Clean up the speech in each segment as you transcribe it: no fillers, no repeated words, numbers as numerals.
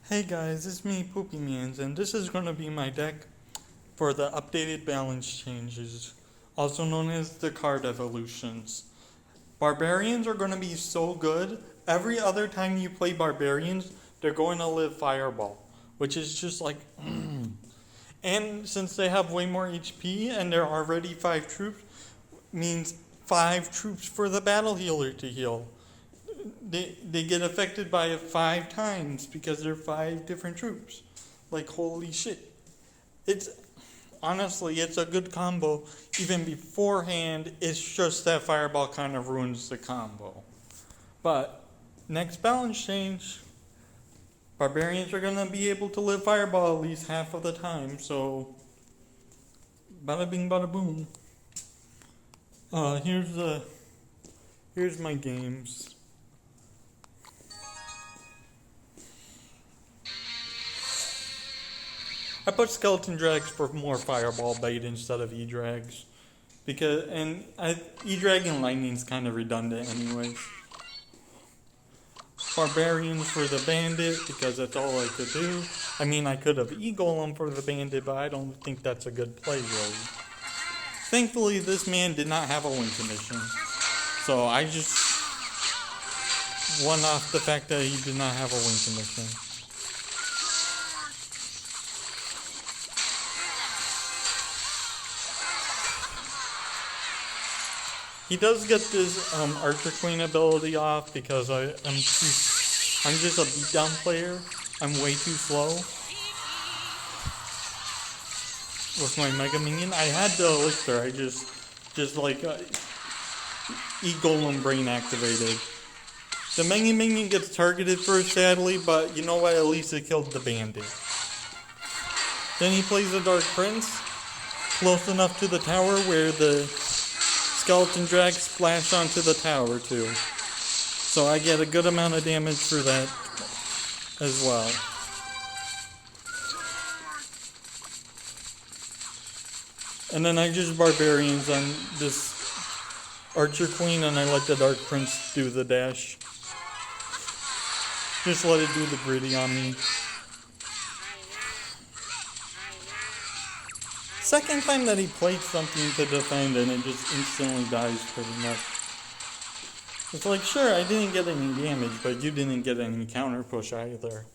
Hey guys, it's me, Poopy Mans, and this is going to be my deck for the updated balance changes, also known as the card evolutions. Barbarians are going to be so good. Every other time you play Barbarians, they're going to live Fireball, which is just like, And since they have way more HP and they're already 5 troops, means 5 troops for the battle healer to heal. They get affected by it 5 times because they're 5 different troops. Like, holy shit. Honestly, it's a good combo. Even beforehand, it's just that Fireball kind of ruins the combo. But next balance change, Barbarians are going to be able to live Fireball at least half of the time. So, bada bing bada boom. Here's my games. I put skeleton drags for more fireball bait instead of e-drags. E-drag and lightning's kind of redundant anyways. Barbarians for the bandit because that's all I could do. I mean, I could have egolem for the bandit, but I don't think that's a good play really. Thankfully, this man did not have a win condition. So I just won off the fact that he did not have a win condition. He does get this Archer Queen ability off because I'm just a beatdown player. I'm way too slow with my Mega Minion. I had the Elixir, I just E-Golem Brain activated. The Mega Minion gets targeted first, sadly, but you know what? At least it killed the bandit. Then he plays a Dark Prince, close enough to the tower where the skeleton drags splash onto the tower too. So I get a good amount of damage for that as well. And then I just Barbarians on this Archer Queen and I let the Dark Prince do the dash. Just let it do the gritty on me. Second time that he played something to defend and it just instantly dies pretty much. It's like, sure, I didn't get any damage, but you didn't get any counter push either.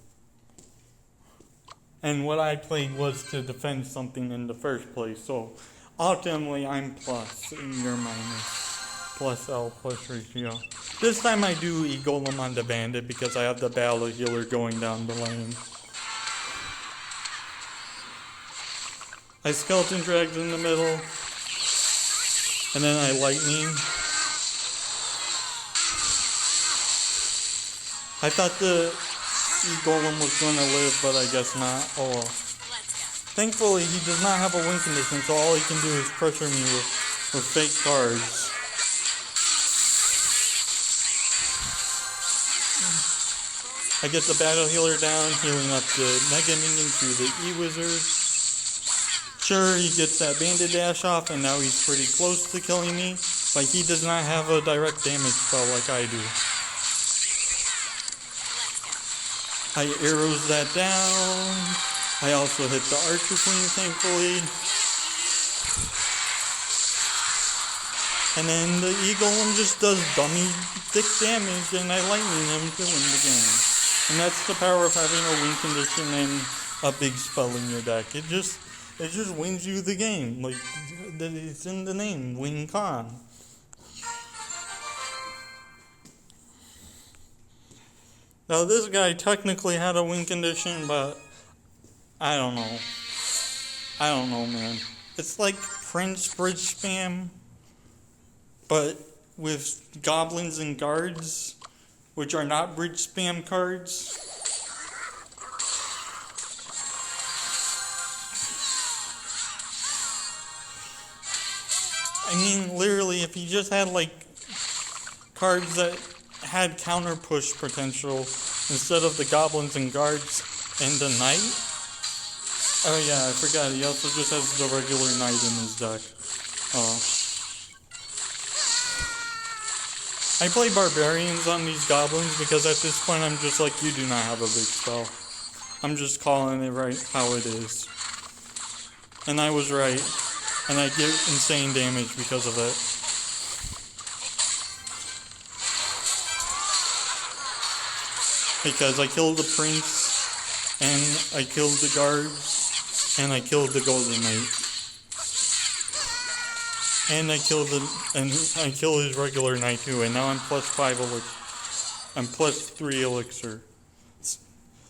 And what I played was to defend something in the first place, so ultimately I'm plus and you're minus. Plus L plus ratio. This time I do egolem on the bandit because I have the battle healer going down the lane. I skeleton dragged in the middle, and then I lightning. I thought the E-Golem was going to live, but I guess not. Oh well. Thankfully, he does not have a win condition, so all he can do is pressure me with fake cards. I get the battle healer down, healing up the Mega Minion through the E-Wizard. Sure, he gets that bandit dash off, and now he's pretty close to killing me, but he does not have a direct damage spell like I do. I arrows that down. I also hit the Archer Queen, thankfully. And then the E-Golem just does dummy thick damage, and I lightning him to win the game. And that's the power of having a win condition and a big spell in your deck. It just wins you the game. Like, it's in the name, win con. Now this guy technically had a win condition, but I don't know, man. It's like Prince Bridge spam, but with goblins and guards, which are not bridge spam cards. I mean, literally, if he just had, like, cards that had counter push potential instead of the goblins and guards and the knight. Oh yeah, I forgot, he also just has the regular knight in his deck. Oh. I play barbarians on these goblins because at this point I'm just like, you do not have a big spell. I'm just calling it right how it is. And I was right. And I get insane damage because of it. Because I killed the prince, and I killed the guards, and I killed the golden knight. And I kill his regular knight too, and now I'm +5 elixir. I'm +3 elixir.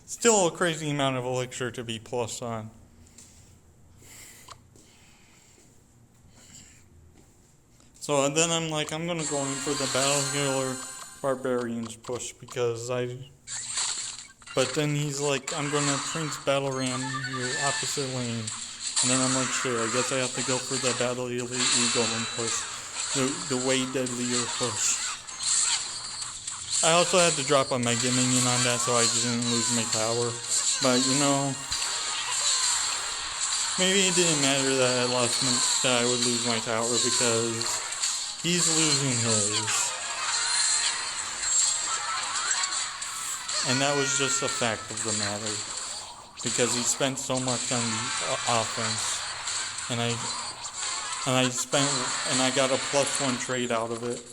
Still a crazy amount of elixir to be plus on. So and then I'm like, I'm gonna go in for the battle healer barbarians push but then he's like, I'm gonna Prince Battle Ram your opposite lane. And then I'm like, sure, I guess I have to go for the battle healer egolem push. The way deadlier push. I also had to drop a Mega Minion on that so I didn't lose my tower. But maybe it didn't matter that I would lose my tower because he's losing his. And that was just a fact of the matter. Because he spent so much on the offense. And I got a +1 trade out of it.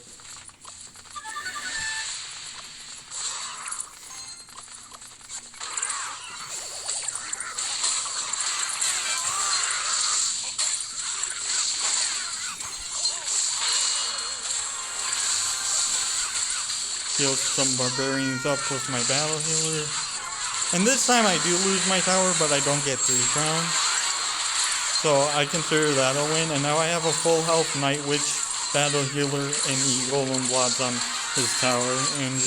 Heal some barbarians up with my battle healer. And this time I do lose my tower, but I don't get 3 crowns. So I consider that a win. And now I have a full health Night Witch, battle healer, and egolem blobs on his tower. And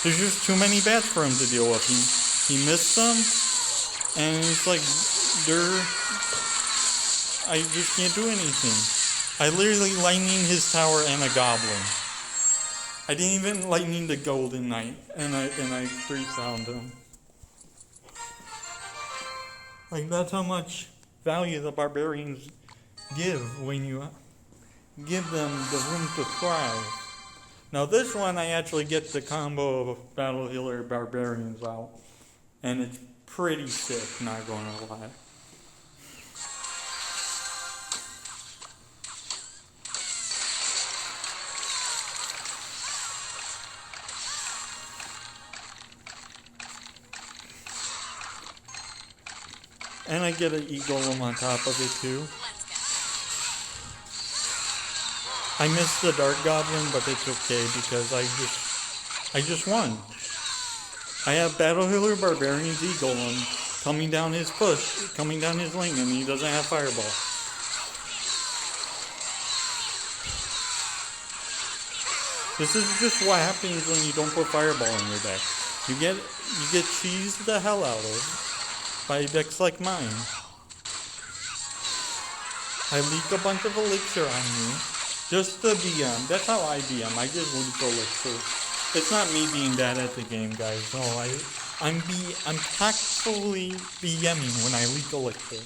there's just too many bats for him to deal with. He missed them. And it's like, I just can't do anything. I literally lightning his tower and a goblin. I didn't even lightning the golden knight. And I 3-crowned him. Like, that's how much value the barbarians give when you give them the room to thrive. Now this one I actually get the combo of battle healer barbarians out. And it's pretty sick, not gonna lie. And I get an egolem on top of it too. I missed the Dark Goblin, but it's okay because I just won. I have Battle Healer Barbarian's egolem coming down his lane, and he doesn't have Fireball. This is just what happens when you don't put Fireball in your deck. You get cheesed the hell out of by decks like mine. I leak a bunch of elixir on you just to BM. That's how I BM. I just leak elixir. It's not me being bad at the game, guys. No, I'm tactfully BMing when I leak elixir.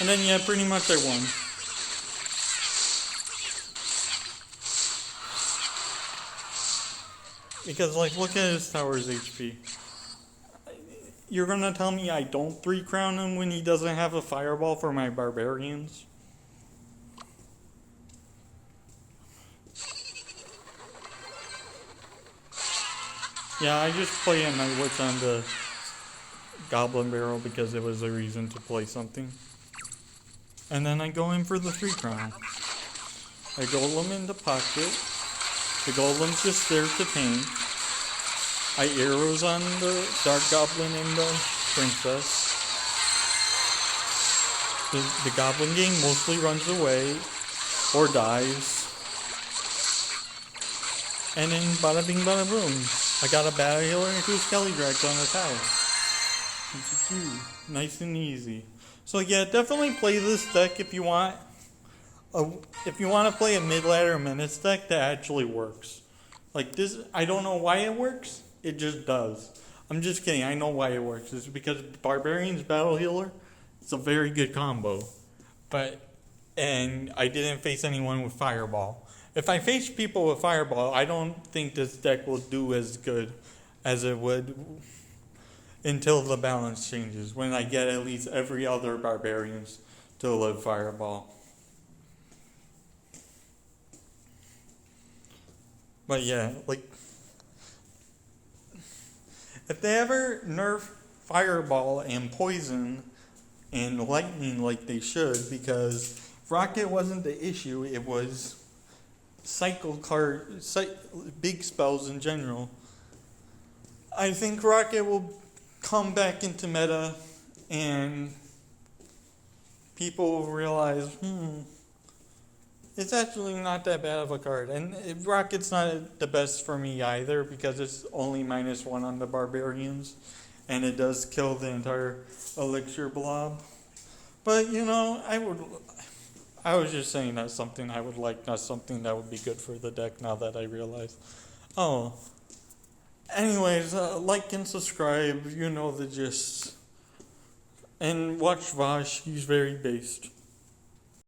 And then yeah, pretty much I won. Because like, look at his tower's HP. You're gonna tell me I don't 3-crown him when he doesn't have a Fireball for my barbarians? Yeah, I just play a Night Witch on the Goblin Barrel because it was a reason to play something. And then I go in for the 3-crown. I golem in the pocket. The golem's just there to tank. I arrows on the Dark Goblin and the Princess. The Goblin gang mostly runs away or dies. And then bada bing bada boom. I got a battle healer and 2 Skelly Drags on the tower. Nice and easy. So yeah, definitely play this deck if you want. If you want to play a mid-ladder menace deck that actually works. Like this, I don't know why it works. It just does. I'm just kidding. I know why it works. It's because Barbarian's Battle Healer It's a very good combo. And I didn't face anyone with Fireball. If I face people with Fireball, I don't think this deck will do as good as it would until the balance changes, when I get at least every other Barbarians to live Fireball. But yeah, like, if they ever nerf Fireball and Poison and Lightning like they should, because Rocket wasn't the issue, it was big spells in general. I think Rocket will come back into meta and people will realize, it's actually not that bad of a card. And Rocket's not the best for me either, because it's only -1 on the Barbarians, and it does kill the entire Elixir blob. But, I was just saying that's something I would like, not something that would be good for the deck now that I realize. Oh. Anyways, like and subscribe, you know the gist. And watch Vash, he's very based.